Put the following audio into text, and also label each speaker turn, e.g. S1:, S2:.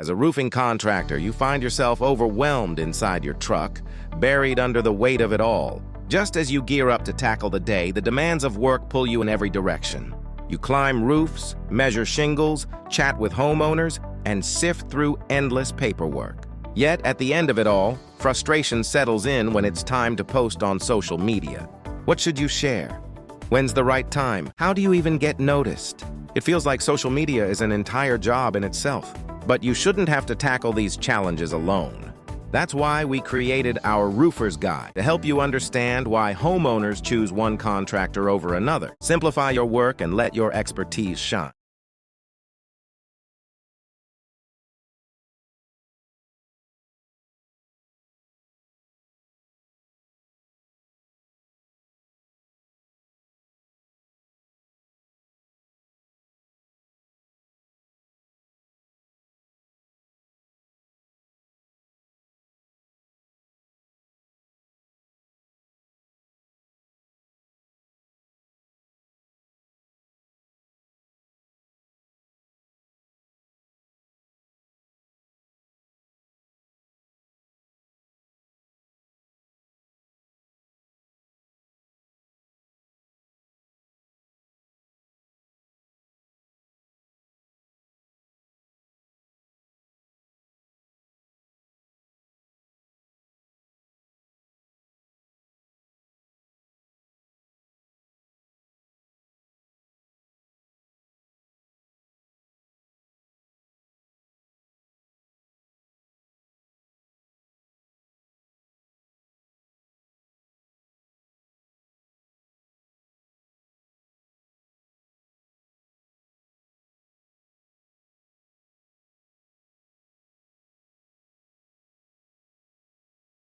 S1: As a roofing contractor, you find yourself overwhelmed inside your truck, buried under the weight of it all. Just as you gear up to tackle the day, the demands of work pull you in every direction. You climb roofs, measure shingles, chat with homeowners, and sift through endless paperwork. Yet, at the end of it all, frustration settles in when it's time to post on social media. What should you share? When's the right time? How do you even get noticed? It feels like social media is an entire job in itself. But you shouldn't have to tackle these challenges alone. That's why we created our Roofer's Guide to help you understand why homeowners choose one contractor over another. Simplify your work and let your expertise shine.